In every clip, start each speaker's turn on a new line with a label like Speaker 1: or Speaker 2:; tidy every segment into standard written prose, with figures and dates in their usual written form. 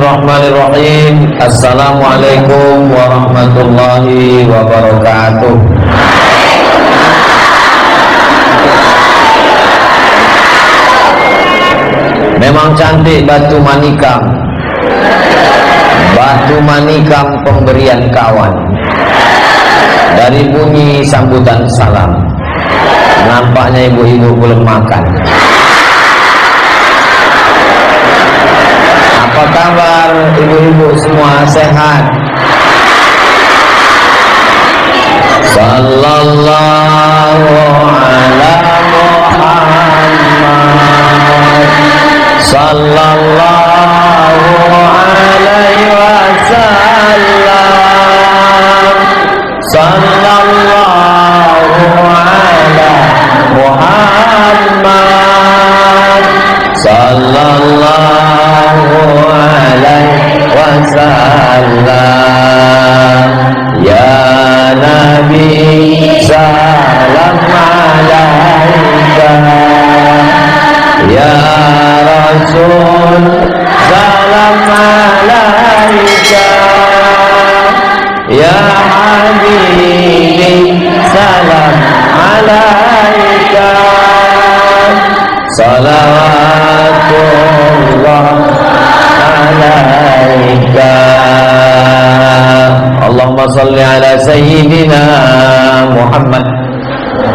Speaker 1: Bismillahirrahmanirrahim. Assalamualaikum warahmatullahi wabarakatuh. Memang cantik batu manikam. Batu manikam pemberian kawan. Dari bunyi sambutan salam, nampaknya ibu-ibu belum makan. Apa kabar ibu-ibu semua, sehat? Sallallahu ala Muhammad, sallallahu alaihi wasallam, sallallahu ala Muhammad, sallallahu alaihi wasallam. Ya Nabi salam alaika, ya Rasul salam alaika, ya Habibi salam alaika, salawatullah alaika. Allahumma salli ala sayyidina Muhammad,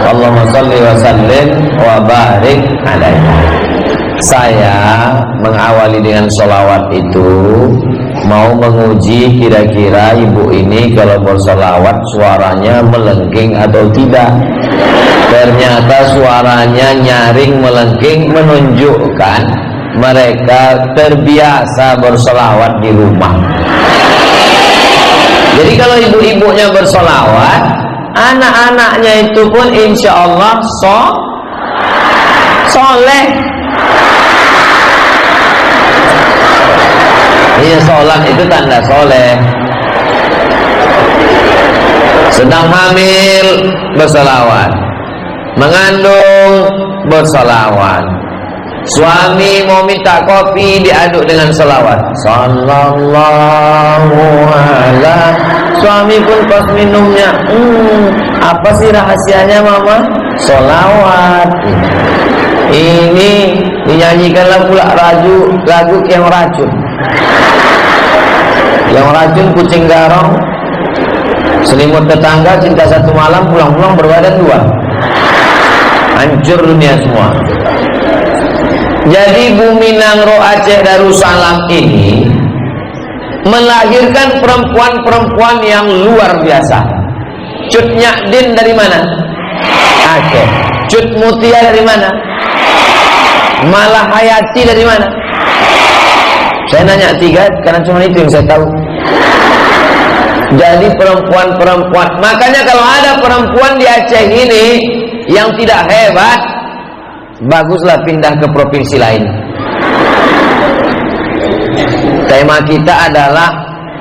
Speaker 1: Allahumma salli wa sallim wa barik alaihi. Saya mengawali dengan sholawat itu mau menguji kira-kira ibu ini kalau bersolawat suaranya melengking atau tidak. Ternyata suaranya nyaring melengking, menunjukkan mereka terbiasa bersolawat di rumah. Jadi kalau ibu-ibunya bersolawat, anak-anaknya itu pun insya Allah soleh. Iya, sholat itu tanda soleh. Sedang hamil bersolawat, mengandung bersolawat, suami mau minta kopi diaduk dengan selawat, sallallahu ala. Suami pun pas minumnya, apa sih rahasianya mama? Solawat. Ini dinyanyikanlah pula lagu yang racun. Yang racun kucing garong, selimut tetangga, cinta satu malam, pulang-pulang berbadan dua. Hancur dunia semua. Jadi Bumi Nangro Aceh Darussalam ini melahirkan perempuan-perempuan yang luar biasa. Cut Nyakdin dari mana? Aceh. Cut Mutia dari mana? Malahayati dari mana? Saya nanya tiga karena cuma itu yang saya tahu. Jadi perempuan-perempuan. Makanya kalau ada perempuan di Aceh ini yang tidak hebat, baguslah pindah ke provinsi lain. Tema kita adalah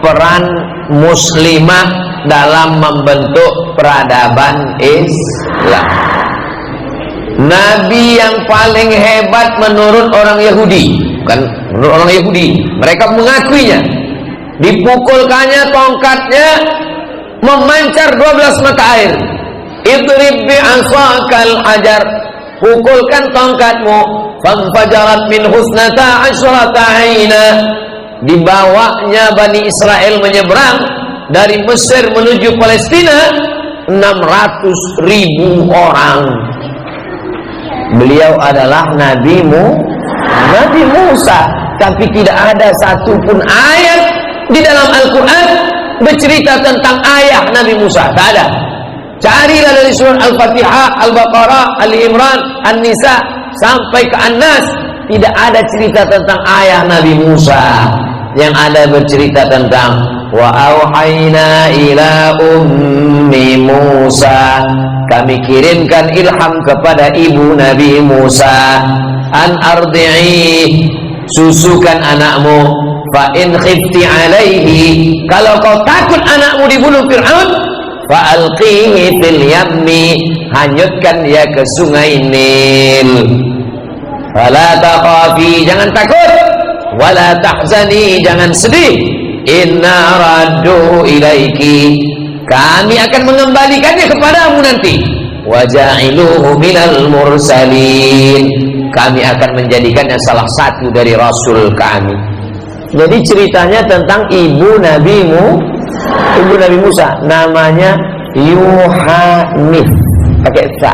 Speaker 1: peran muslimah dalam membentuk peradaban Islam. Nabi yang paling hebat menurut orang Yahudi, bukan menurut orang Yahudi, mereka mengakuinya. Dipukulkannya tongkatnya memancar 12 mata air. Idrib bi'asakal hajar, pukulkan tongkatmu, fanfajarat min husnata asyrata aina. Dibawanya Bani Israel menyeberang dari Mesir menuju Palestina 600.000 orang. Beliau adalah Nabi Musa, tapi tidak ada satupun ayat di dalam Al-Quran bercerita tentang ayah Nabi Musa. Tak ada. Carilah dari surah Al-Fatihah, Al-Baqarah, Ali Imran, An-Nisa sampai ke An-Nas, tidak ada cerita tentang ayah Nabi Musa. Yang ada bercerita tentang wa auhayna ila ummi Musa, kami kirimkan ilham kepada ibu Nabi Musa, an ardi'i, susukan anakmu, fa in khifti alaihi, kalau kau takut anakmu dibunuh Fir'aun, fa alqihi fil yammi, hanyutkan dia ke sungai Nil. Fala taqafi, jangan takut, wala tahzani, jangan sedih, inna raddu ilaiki, kami akan mengembalikannya kepadamu nanti, wa ja'iluhu minal mursalin, kami akan menjadikannya salah satu dari rasul kami. Jadi ceritanya tentang ibu Nabi Musa, namanya Yohanis, pakai sa,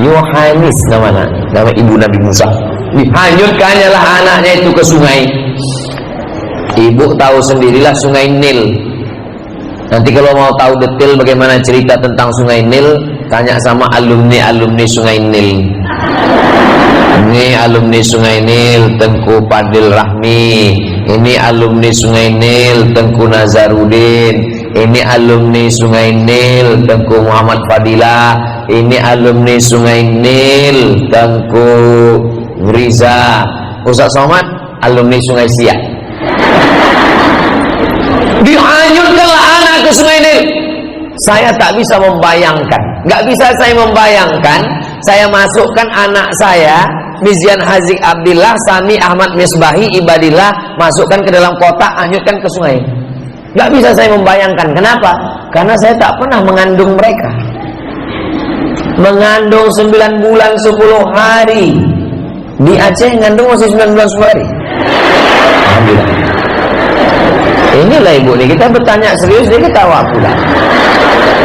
Speaker 1: Yohanis namanya, nama ibu Nabi Musa. Dihanyutkannya lah anaknya itu ke sungai. Ibu tahu sendirilah sungai Nil. Nanti kalau mau tahu detail bagaimana cerita tentang sungai Nil, tanya sama alumni sungai Nil. Ini alumni sungai Nil, Tengku Padil Rahmi. Ini alumni sungai Nil, Tengku Nazarudin. Ini alumni sungai Nil, Tengku Muhammad Fadilah. Ini alumni sungai Nil, Tengku Riza. Ustaz Somad alumni sungai Siak. Dihanyutkanlah anak ke sungai Nil. Saya tak bisa membayangkan, nggak bisa saya membayangkan, saya masukkan anak saya Mizian Hazik Abdillah, Sami Ahmad Misbahi Ibadillah, masukkan ke dalam kotak, hanyutkan ke sungai. Nggak bisa saya membayangkan. Kenapa? Karena saya tak pernah mengandung mereka. Mengandung 9 bulan 10 hari. Di Aceh ngandung masih 9 bulan 10 hari. Alhamdulillah. Inilah ibu nih, kita bertanya serius, dia ketawa pula.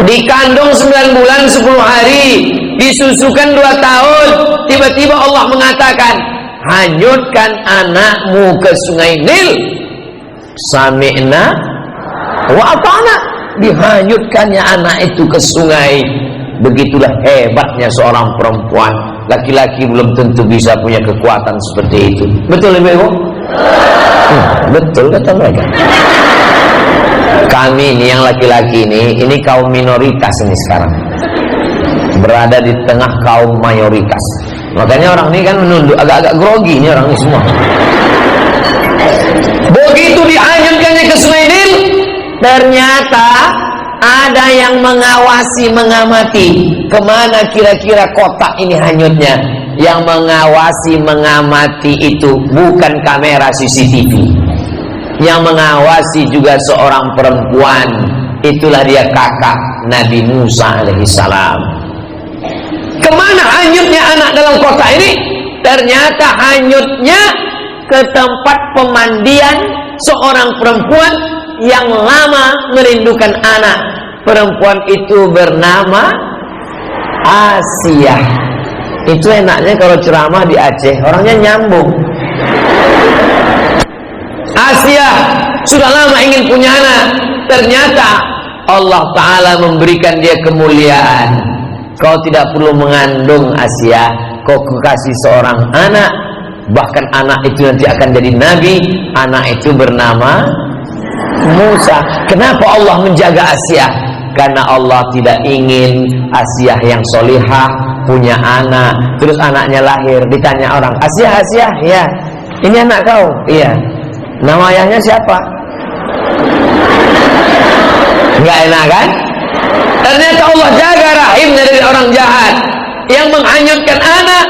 Speaker 1: Dikandung 9 bulan 10 hari, disusukan 2 tahun, tiba-tiba Allah mengatakan, hanyutkan anakmu ke sungai Nil. Sami'na wa ata'na. Dihanyutkannya anak itu ke sungai. Begitulah hebatnya seorang perempuan. Laki-laki belum tentu bisa punya kekuatan seperti itu. Betul ibu? Betul kata mereka. Kami ini yang laki-laki ini kaum minoritas ini sekarang, berada di tengah kaum mayoritas. Makanya orang ini kan menunduk, agak-agak grogi ini orang ini semua. Begitu dihanyutkannya ke sungai Nil, ternyata ada yang mengawasi, mengamati kemana kira-kira kotak ini hanyutnya. Yang mengawasi, mengamati itu bukan kamera CCTV. Yang mengawasi juga seorang perempuan. Itulah dia kakak Nabi Musa alaihissalam. Kemana hanyutnya anak dalam kotak ini? Ternyata hanyutnya ke tempat pemandian seorang perempuan yang lama merindukan anak. Perempuan itu bernama Asia. Itu enaknya kalau ceramah di Aceh, orangnya nyambung. Asia sudah lama ingin punya anak. Ternyata Allah Ta'ala memberikan dia kemuliaan. Kau tidak perlu mengandung Asia, kau kasih seorang anak. Bahkan anak itu nanti akan jadi nabi. Anak itu bernama Musa. Kenapa Allah menjaga Asia? Karena Allah tidak ingin Asia yang solihah punya anak, terus anaknya lahir, ditanya orang, Asia, ya, ini anak kau? Iya. Nama ayahnya siapa? Nggak enak kan? Ternyata Allah jaga rahimnya dari orang jahat. Yang menghanyutkan anak,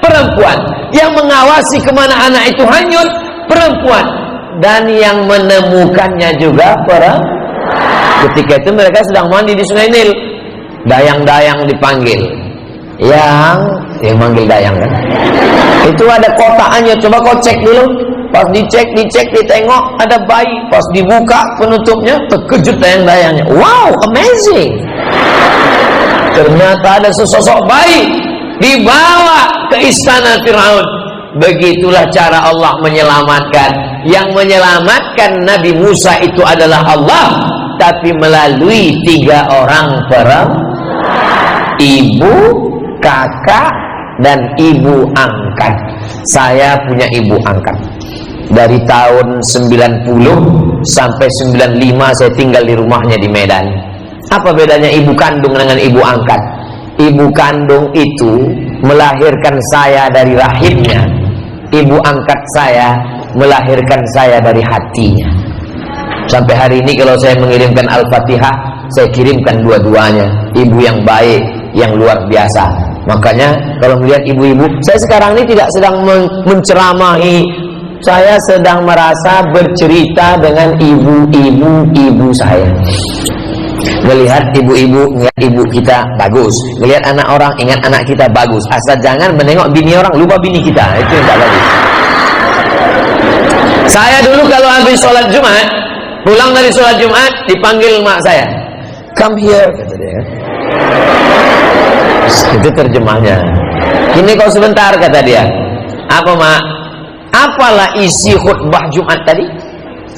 Speaker 1: perempuan. Yang mengawasi kemana anak itu hanyut, perempuan. Dan yang menemukannya juga perempuan. Ketika itu mereka sedang mandi di sungai Nil. Dayang-dayang dipanggil. Yang manggil dayang kan? Itu ada kotakannya, coba kau cek dulu. Pas dicek, ditengok, ada bayi. Pas dibuka penutupnya, terkejut dayang-dayangnya. Wow, amazing. Ternyata ada sesosok bayi dibawa ke istana Fir'aun. Begitulah cara Allah menyelamatkan. Yang menyelamatkan Nabi Musa itu adalah Allah, tapi melalui 3 orang perempuan. Ibu, kakak, dan ibu angkat. Saya punya ibu angkat. Dari tahun 90 sampai 95 saya tinggal di rumahnya di Medan. Apa bedanya ibu kandung dengan ibu angkat? Ibu kandung itu melahirkan saya dari rahimnya. Ibu angkat saya melahirkan saya dari hatinya. Sampai hari ini kalau saya mengirimkan Al-Fatihah, saya kirimkan dua-duanya. Ibu yang baik, yang luar biasa. Makanya kalau melihat ibu-ibu, saya sekarang ini tidak sedang menceramahi saya sedang merasa bercerita dengan ibu saya. Melihat ibu-ibu, ingat ibu kita bagus. Melihat anak orang, ingat anak kita bagus. Asal jangan menengok bini orang, lupa bini kita. Itu yang tak bagus. Saya dulu kalau habis sholat Jumat, pulang dari sholat Jumat, dipanggil mak saya. Come here, kata dia. Itu terjemahnya. Kini kau sebentar, kata dia. Apa mak? Apalah isi khutbah Jumat tadi?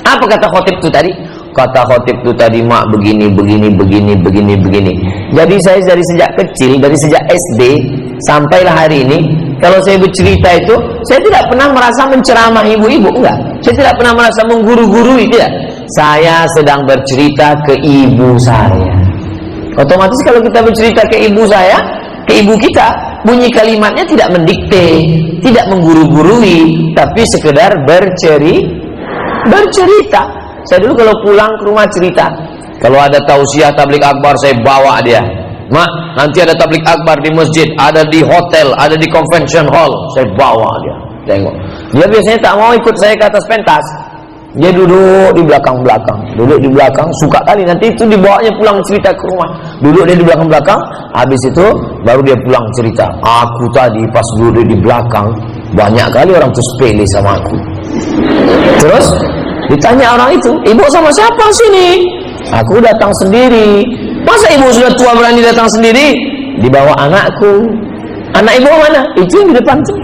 Speaker 1: Apa kata khotib itu tadi? Kata khotib itu tadi, mak begini. Jadi saya dari sejak kecil, dari sejak SD sampailah hari ini, kalau saya bercerita itu, saya tidak pernah merasa menceramah ibu-ibu, enggak. Saya tidak pernah merasa mengguru-gurui, tidak. Saya sedang bercerita ke ibu saya. Otomatis kalau kita bercerita ke ibu saya, ke ibu kita, bunyi kalimatnya tidak mendikte, tidak mengguru-gurui, tapi sekedar bercerita. Saya dulu kalau pulang ke rumah cerita, kalau ada tausiah tablik akbar, saya bawa dia. Mak, nanti ada tablik akbar di masjid, ada di hotel, ada di convention hall, saya bawa dia. Tengok, dia biasanya tak mau ikut saya ke atas pentas. Dia duduk di belakang, suka kali nanti itu dibawanya pulang cerita ke rumah. Duduk dia di belakang, habis itu baru dia pulang cerita. Aku tadi pas duduk di belakang, banyak kali orang tuh sepele sama aku. Terus ditanya orang itu, ibu sama siapa sini? Aku datang sendiri. Masa ibu sudah tua berani datang sendiri? Dibawa anakku. Anak ibu mana? Itu yang di depan tuh.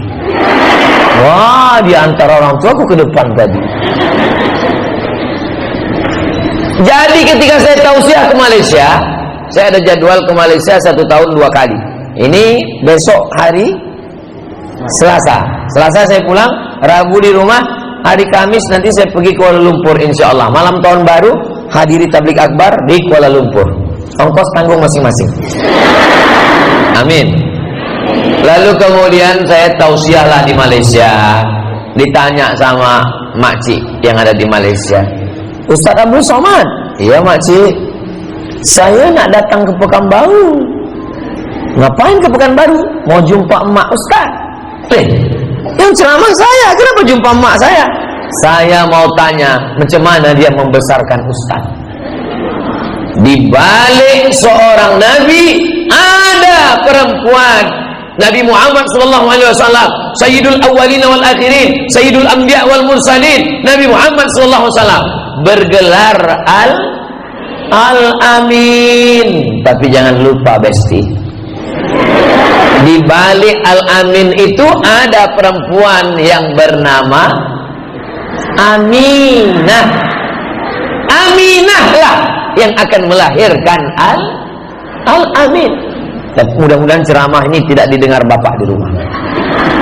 Speaker 1: Wah, di antara orang tua aku ke depan tadi. Jadi ketika saya tausiah ke Malaysia, saya ada jadwal ke Malaysia 1 tahun 2 kali. Ini besok hari Selasa saya pulang, Rabu di rumah, hari Kamis nanti saya pergi Kuala Lumpur insya Allah. Malam tahun baru hadiri tablik akbar di Kuala Lumpur. Ongkos tanggung masing-masing. Amin. Lalu kemudian saya tausiahlah di Malaysia. Ditanya sama makcik yang ada di Malaysia, Ustaz Abdul Somad. Iya makcik, saya nak datang ke Pekanbaru. Ngapain ke Pekanbaru? Mau jumpa emak Ustaz. Yang ceramah saya, kenapa jumpa emak saya? Saya mau tanya, macam mana dia membesarkan Ustaz? Di balik seorang Nabi ada perempuan. Nabi Muhammad SAW, Sayyidul Awwalin wal Akhirin, Sayyidul Anbiya wal Mursalin. Nabi Muhammad SAW bergelar Al-Amin. Tapi jangan lupa besti, di balik Al-Amin itu ada perempuan yang bernama Aminah. Aminah lah yang akan melahirkan Al-Amin. Dan mudah-mudahan ceramah ini tidak didengar bapak di rumah.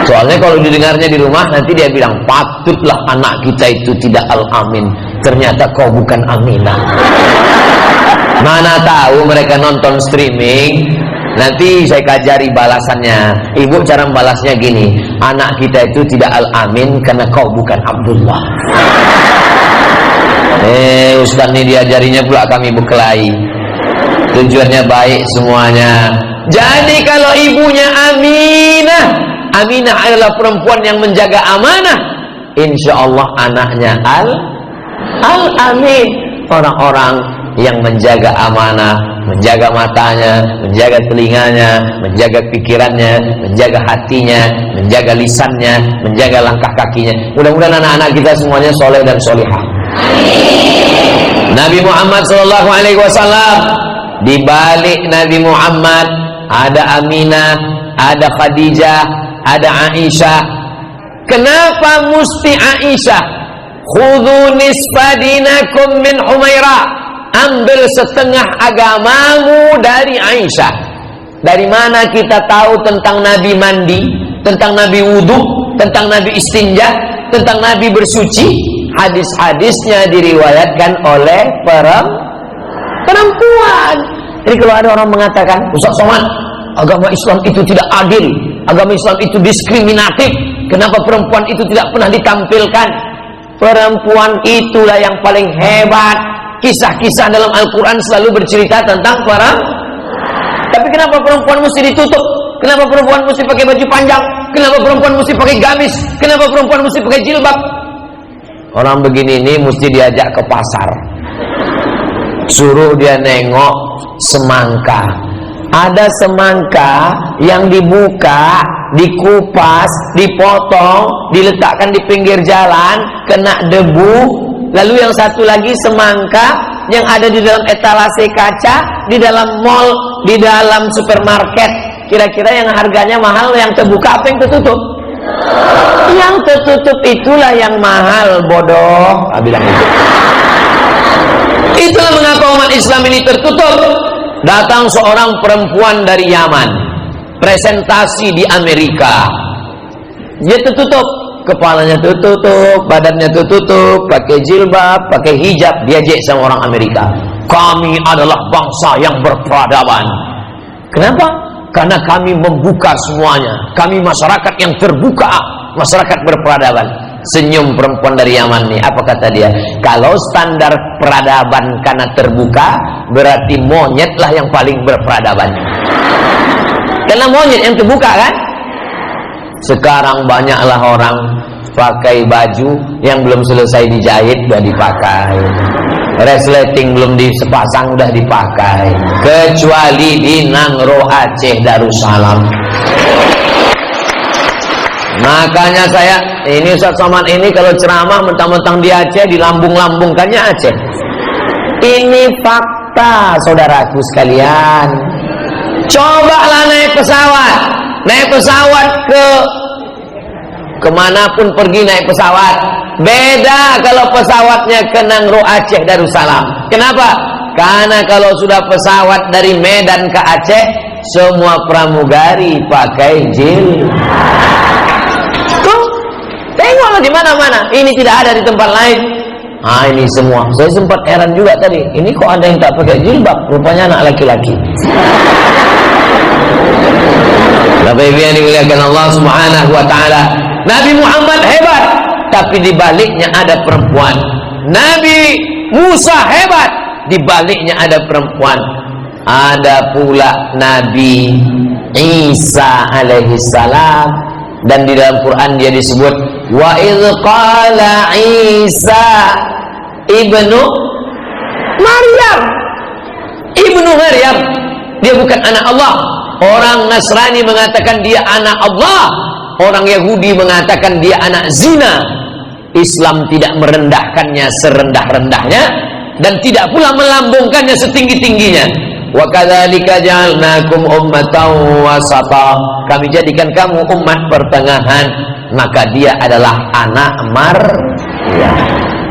Speaker 1: Soalnya kalau didengarnya di rumah, nanti dia bilang, patutlah anak kita itu tidak Al-Amin. Ternyata kau bukan Aminah. Mana tahu mereka nonton streaming, nanti saya kajari balasannya. Ibu cara membalasnya gini, anak kita itu tidak Al-Amin karena kau bukan Abdullah. Ustaz ini diajarinya pula kami berkelahi. Tujuannya baik semuanya. Jadi kalau ibunya Aminah adalah perempuan yang menjaga amanah, insya Allah anaknya Al-Amin. Orang-orang yang menjaga amanah, menjaga matanya, menjaga telinganya, menjaga pikirannya, menjaga hatinya, menjaga lisannya, menjaga langkah kakinya. Mudah-mudahan anak-anak kita semuanya soleh dan solihah. Nabi Muhammad SAW, di balik Nabi Muhammad ada Aminah, ada Khadijah, ada Aisyah. Kenapa mesti Aisyah? Khudhu nisfa dinakum min Humairah. Ambil setengah agamamu dari Aisyah. Dari mana kita tahu tentang Nabi mandi, tentang Nabi wudhu, tentang Nabi istinja, tentang Nabi bersuci? Hadis-hadisnya diriwayatkan oleh perempuan. Jadi kalau ada orang mengatakan, Ustaz Somad, agama Islam itu tidak adil, agama Islam itu diskriminatif, kenapa perempuan itu tidak pernah ditampilkan? Perempuan itulah yang paling hebat. Kisah-kisah dalam Al-Quran selalu bercerita tentang perempuan. Tapi kenapa perempuan mesti ditutup? Kenapa perempuan mesti pakai baju panjang? Kenapa perempuan mesti pakai gamis? Kenapa perempuan mesti pakai jilbab? Orang begini ini mesti diajak ke pasar, suruh dia nengok semangka. Ada semangka yang dibuka, dikupas, dipotong, diletakkan di pinggir jalan, kena debu. Lalu yang satu lagi semangka yang ada di dalam etalase kaca, di dalam mall, di dalam supermarket. Kira-kira yang harganya mahal, yang terbuka apa yang tertutup? Yang tertutup itulah yang mahal, bodoh. Bilang itu. Itulah mengapa umat Islam ini tertutup. Datang seorang perempuan dari Yaman, presentasi di Amerika. Dia tertutup, kepalanya tertutup, badannya tertutup, pakai jilbab, pakai hijab. Dia jek sama orang Amerika. Kami adalah bangsa yang berperadaban. Kenapa? Karena kami membuka semuanya. Kami masyarakat yang terbuka, masyarakat berperadaban. Senyum perempuan dari Yaman nih. Apa kata dia? Kalau standar peradaban karena terbuka, berarti monyetlah yang paling berperadaban. Karena monyet yang terbuka kan? Sekarang banyaklah orang pakai baju yang belum selesai dijahit udah dipakai, resleting belum disepasang udah dipakai, kecuali di Nangro Aceh Darussalam. Makanya saya ini Ustaz Somad ini kalau ceramah mentang-mentang di Aceh, dilambung-lambungkannya Aceh. Ini fakta saudaraku sekalian. Cobalah naik pesawat ke kemanapun pergi naik pesawat. Beda kalau pesawatnya ke Nangro Aceh Darussalam. Kenapa? Karena kalau sudah pesawat dari Medan ke Aceh, semua pramugari pakai jilbab. Tengoklah di mana-mana. Ini tidak ada di tempat lain. Ini semua. Saya sempat heran juga tadi. Ini kok ada yang tak pakai jilbab? Rupanya anak laki-laki. Bapak-ibu yang dimuliakan Allah Subhanahu wa taala. Nabi Muhammad hebat, tapi di baliknya ada perempuan. Nabi Musa hebat, di baliknya ada perempuan. Ada pula Nabi Isa alaihi salam, dan di dalam Quran dia disebut wa idz qala Isa ibnu Maryam. Ibnu Maryam, dia bukan anak Allah. Orang Nasrani mengatakan dia anak Allah, orang Yahudi mengatakan dia anak zina. Islam tidak merendahkannya serendah-rendahnya dan tidak pula melambungkannya setinggi-tingginya. Wa kadzalika ja'alnakum ummatan wasata. Kami jadikan kamu umat pertengahan. Maka dia adalah anak Maryam.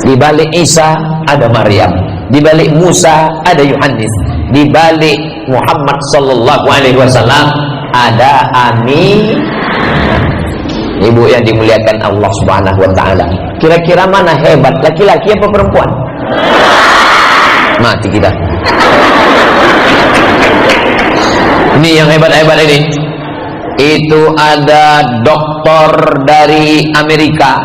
Speaker 1: Di balik Isa ada Maryam, di balik Musa ada Yohanes, di balik Muhammad sallallahu alaihi wasallam ada Ami. Ibu yang dimuliakan Allah Subhanahu wa taala. Kira-kira mana hebat, laki-laki apa perempuan? Mati kita. Ini yang hebat-hebat ini. Itu ada doktor dari Amerika,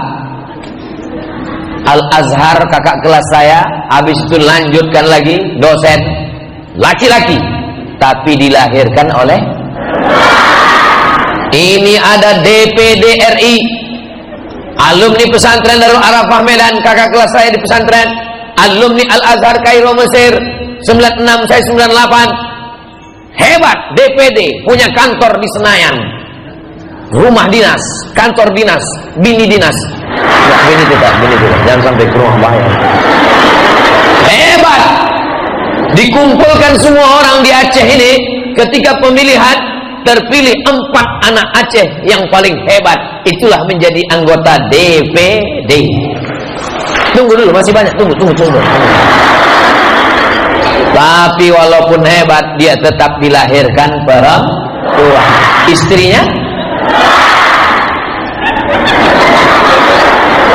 Speaker 1: Al-Azhar, kakak kelas saya. Habis itu lanjutkan lagi, dosen, laki-laki, tapi dilahirkan oleh. Ini ada DPD RI, alumni pesantren Darul Arafah Medan, kakak kelas saya di pesantren, alumni Al-Azhar Kairo Mesir, 96 saya 98. Hebat, DPD, punya kantor di Senayan, rumah dinas, kantor dinas, bini dinas. Bini tidak, jangan sampai ke rumah bahaya. Hebat, dikumpulkan semua orang di Aceh ini. Ketika pemilihan, terpilih 4 anak Aceh yang paling hebat. Itulah menjadi anggota DPD. Tunggu dulu, masih banyak. Tunggu. Tapi walaupun hebat, dia tetap dilahirkan perempuan. Istrinya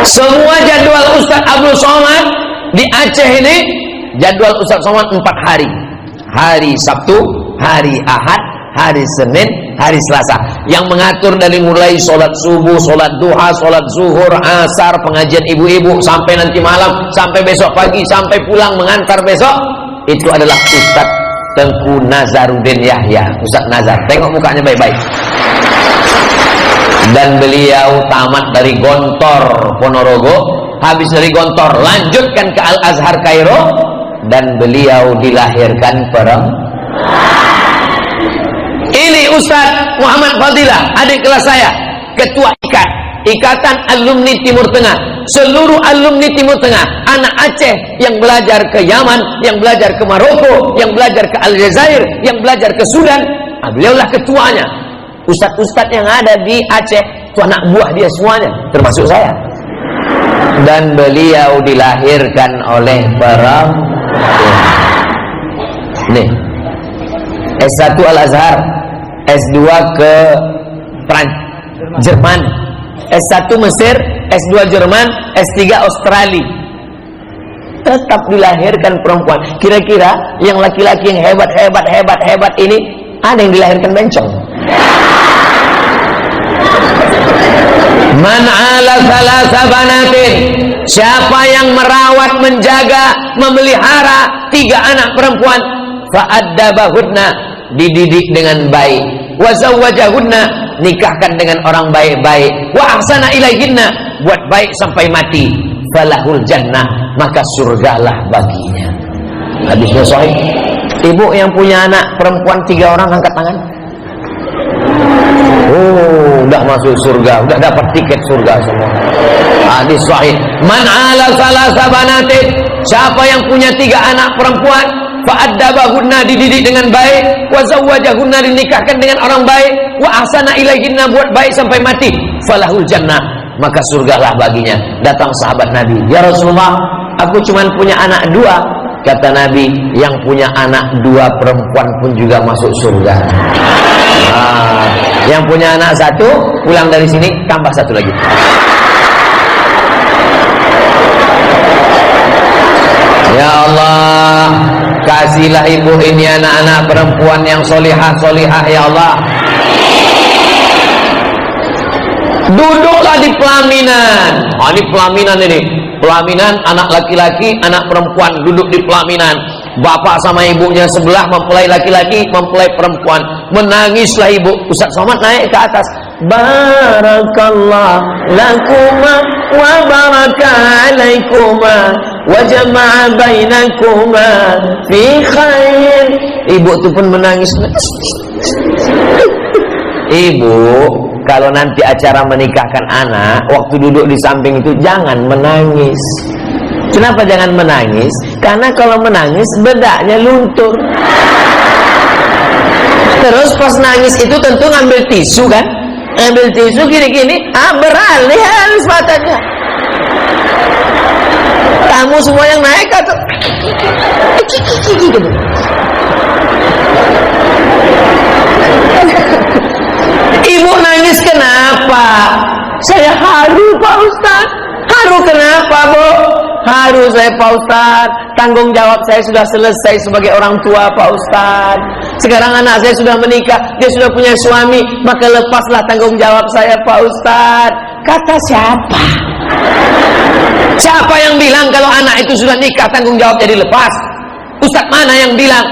Speaker 1: semua jadwal Ustaz Abdul Somad di Aceh ini, jadwal Ustaz Somad 4 hari. Hari Sabtu, hari Ahad, hari Senin, hari Selasa. Yang mengatur dari mulai sholat subuh, sholat duha, sholat zuhur, asar, pengajian ibu-ibu, sampai nanti malam, sampai besok pagi, sampai pulang mengantar besok. Itu adalah Ustaz Tengku Nazaruddin Yahya. Ustaz Nazar, tengok mukanya baik-baik. Dan beliau tamat dari Gontor Ponorogo, habis dari Gontor lanjutkan ke Al-Azhar Kairo, dan beliau dilahirkan perempuan. Ini Ustadz Muhammad Fadilah, adik kelas saya, ketua Ikatan Alumni Timur Tengah. Seluruh alumni Timur Tengah, anak Aceh yang belajar ke Yaman, yang belajar ke Maroko, yang belajar ke Aljazair, yang beliau ke Sudan, beliaulah ketuanya. Ustadz-ustadz yang ada di Aceh itu anak buah dia semuanya, termasuk saya. Dan beliau dilahirkan oleh perempuan. Nih, S1 Al-Azhar, S2 ke Jerman, S1 Mesir, S2 Jerman, S3 Australia. Tetap dilahirkan perempuan. Kira-kira yang laki-laki yang hebat ini ada yang dilahirkan bencong. Man ala thalatha banatin, siapa yang merawat, menjaga, memelihara 3 anak perempuan, fa'addabahunna, dididik dengan baik, wa zawwajahunna, nikahkan dengan orang baik-baik, wa ahsana ilaihinna, buat baik sampai mati, falahul jannah, maka surgalah baginya. Hadisnya sahih. Ibu yang punya anak perempuan 3 orang angkat tangan. Oh, udah masuk surga, udah dapat tiket surga semua. Hadis sahih. Man ala thalatha banatin, siapa yang punya 3 anak perempuan, fa'addabahunna, dididik dengan baik, wa zawwajahunna, dinikahkan dengan orang baik, wa ahsana ilaihinna, buat baik sampai mati, falahul jannah, maka surgalah baginya. Datang sahabat Nabi, ya Rasulullah, aku cuma punya anak 2. Kata Nabi, yang punya anak 2 perempuan pun juga masuk surga. Yang punya anak 1 pulang dari sini tambah 1 lagi. Ya Allah, kasihlah ibu ini anak-anak perempuan yang solihah ya Allah. Duduklah di pelaminan. Ini pelaminan ini. Pelaminan anak laki-laki, anak perempuan duduk di pelaminan. Bapak sama ibunya sebelah mempelai laki-laki, mempelai perempuan. Menangislah ibu. Ustaz Somad naik ke atas. Barakallah lakuma wa baraka alaikuma wa jama'a bainakuma fi khair. Ibu itu pun menangis. Ibu, kalau nanti acara menikahkan anak, waktu duduk di samping itu jangan menangis. Kenapa jangan menangis? Karena kalau menangis bedaknya luntur. Terus pas nangis itu tentu ngambil tisu kan? Ngambil tisu gini-gini, beralih halus matanya. Kamu semua yang naik atau ibu nangis kenapa? Saya haru Pak Ustaz. Haru kenapa Bu? Haru saya Pak Ustaz, tanggung jawab saya sudah selesai sebagai orang tua Pak Ustaz. Sekarang anak saya sudah menikah, dia sudah punya suami, maka lepaslah tanggung jawab saya Pak Ustaz. Kata siapa? Siapa yang bilang kalau anak itu sudah nikah tanggung jawab jadi lepas? Ustaz mana yang bilang?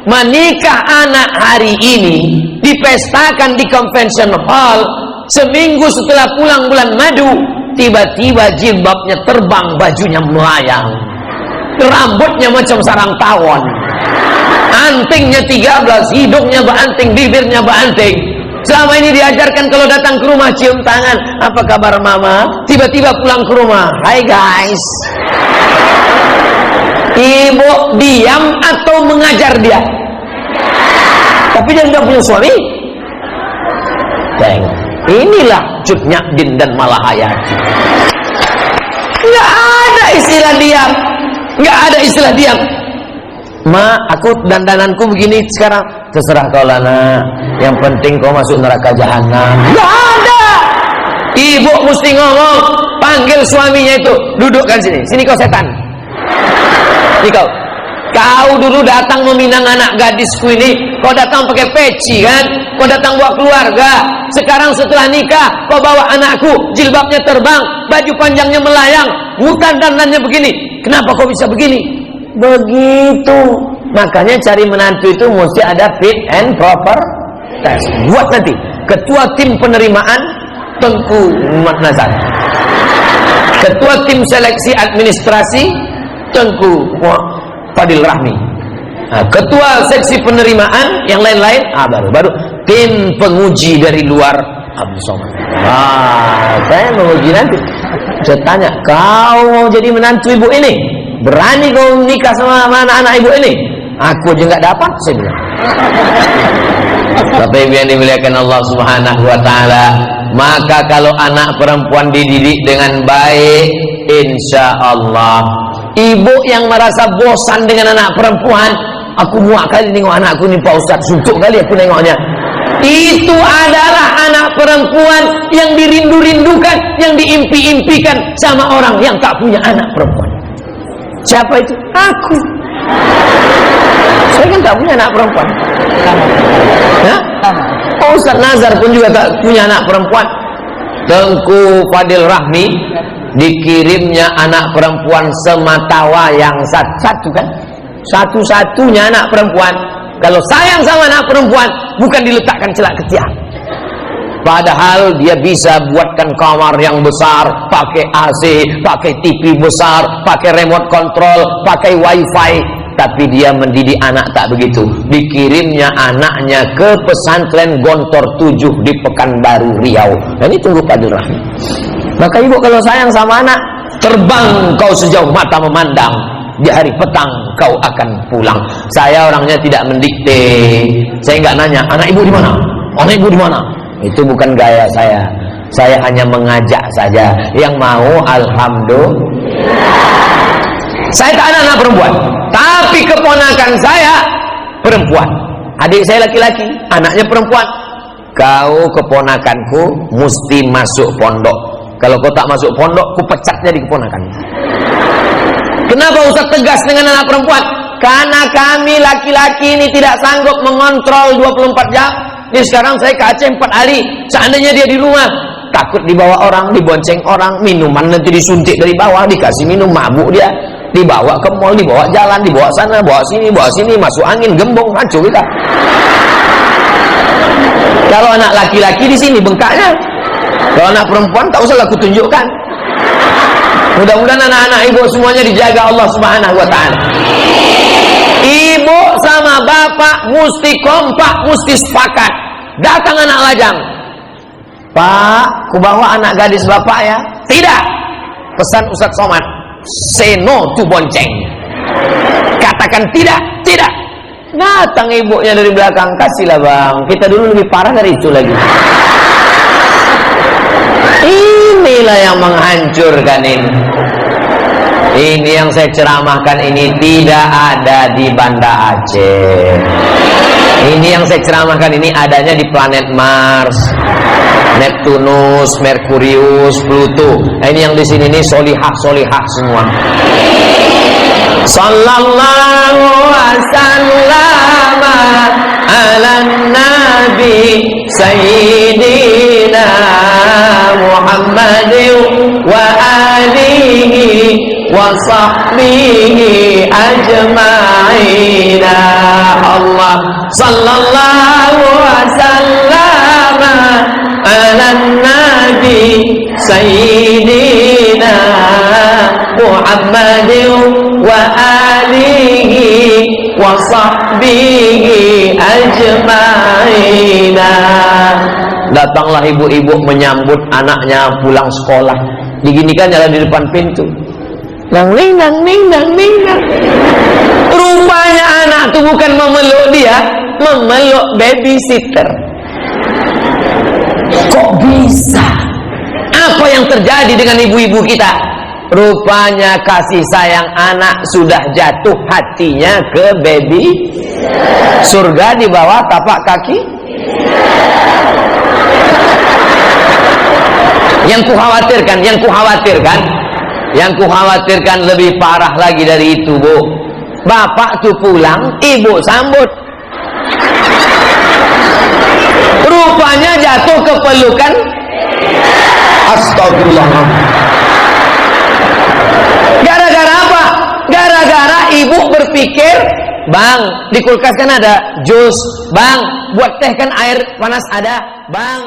Speaker 1: Menikah anak hari ini dipestakan di convention hall, seminggu setelah pulang bulan madu, tiba-tiba jilbabnya terbang, bajunya melayang, rambutnya macam sarang tawon, antingnya 13, hidungnya beranting, bibirnya beranting. Selama ini diajarkan kalau datang ke rumah cium tangan, apa kabar mama? Tiba-tiba pulang ke rumah, hai guys. Ibu diam atau mengajar dia? Tapi dia tidak punya suami. Tengok, inilah Cut Nyak dan Malahayati. Nggak ada istilah diam, nggak ada istilah diam. Ma, aku dandananku begini sekarang, terserah kau Lana. Yang penting kau masuk neraka jahanam. Nggak ada. Ibu mesti ngomong, panggil suaminya itu, dudukkan sini, sini kau setan. Ini kau dulu datang meminang anak gadisku ini, kau datang pakai peci kan, kau datang bawa keluarga. Sekarang setelah nikah, kau bawa anakku, jilbabnya terbang, baju panjangnya melayang, bukan dandannya begini. Kenapa kau bisa begini? Begitu. Makanya cari menantu itu mesti ada fit and proper test. Buat nanti ketua tim penerimaan Tengku Muhammad Nazar. Ketua tim seleksi administrasi Tengku Fadil Rahmi. Nah, ketua seksi penerimaan yang lain-lain baru tim penguji dari luar Abdul Somad. Saya menguji nanti. Saya tanya, kau mau jadi menantu ibu ini? Berani kau nikah sama anak-anak ibu ini? Aku aja nggak dapat, saya bilang. Tapi yang dimuliakan Allah Subhanahu wa taala, maka kalau anak perempuan dididik dengan baik, insya Allah ibu yang merasa bosan dengan anak perempuan, aku muak kali nengok anakku ni Pak Ustaz, suntuk kali aku nengoknya. Itu adalah anak perempuan yang dirindu-rindukan, yang diimpi-impikan sama orang yang tak punya anak perempuan. Siapa itu? Aku. Saya kan tak punya anak perempuan. Pak Ustaz Nazar pun juga tak punya anak perempuan. Tengku Fadil Rahmi dikirimnya anak perempuan sematawayang satu kan? Satu-satunya anak perempuan. Kalau sayang sama anak perempuan, bukan diletakkan celak ketiak. Padahal dia bisa buatkan kamar yang besar, pakai AC, pakai TV besar, pakai remote control, pakai wifi. Tapi dia mendidik anak tak begitu. Dikirimnya anaknya ke pesantren Gontor 7 di Pekanbaru Riau. Dan ini Tengku Fadil Rahmi. Maka ibu kalau sayang sama anak, terbang kau sejauh mata memandang. Di hari petang kau akan pulang. Saya orangnya tidak mendikte. Saya nggak nanya anak ibu di mana, anak ibu di mana. Itu bukan gaya saya. Saya hanya mengajak saja. Yang mau alhamdulillah. Saya tak ada anak perempuan, tapi keponakan saya perempuan. Adik saya laki-laki, anaknya perempuan. Kau keponakanku mesti masuk pondok. Kalau kau tak masuk pondok, ku pecat jadi keponakan. Kenapa Ustaz tegas dengan anak perempuan? Karena kami laki-laki ini tidak sanggup mengontrol 24 jam. Jadi sekarang saya ke Aceh 4 hari. Seandainya dia di rumah, takut dibawa orang, dibonceng orang, minuman nanti disuntik dari bawah, dikasih minum, mabuk dia. Dibawa ke mall, dibawa jalan, dibawa sana, bawa sini, masuk angin, gembong, hancur kita. Kalau anak laki-laki di sini bengkaknya. Kalau anak perempuan tak usah aku tunjukkan. Mudah-mudahan anak-anak ibu semuanya dijaga Allah Subhanahu wa taala. Ibu sama bapak mesti kompak, mesti sepakat. Datang anak lajang. Pak, ku bawa anak gadis bapak ya? Tidak. Pesan Ustaz Somad, say no to bonceng. Katakan tidak, tidak. Datang ibunya dari belakang, kasihlah bang. Kita dulu lebih parah dari itu lagi. Inilah yang menghancurkan ini. Ini yang saya ceramahkan ini tidak ada di Banda Aceh. Ini yang saya ceramahkan ini adanya di planet Mars, Neptunus, Merkurius, Pluto. Nah, ini yang di sini ini solihah semua. Sallallahu wasallam ala nabi sayyidina Muhammadin wa alihi wa sahbihi ajma'ina. Allah sallallahu wasallam ala nabi sayyidina Muhammadin wa alihi wa sahbihi ajma'ina. Datanglah ibu-ibu menyambut anaknya pulang sekolah. Diginikan jalan di depan pintu. Nang ning. Rupanya anak itu bukan memeluk dia, memeluk babysitter. Kok bisa? Apa yang terjadi dengan ibu-ibu kita? Rupanya kasih sayang anak sudah jatuh hatinya ke baby. Surga di bawah tapak kaki. Yang kukhawatirkan lebih parah lagi dari itu, Bu. Bapak tuh pulang, ibu sambut. Rupanya jatuh ke pelukan. Astagfirullah. Gara-gara apa? Gara-gara ibu berpikir, bang, di kulkas kan ada jus, bang, buat teh kan air panas ada, bang,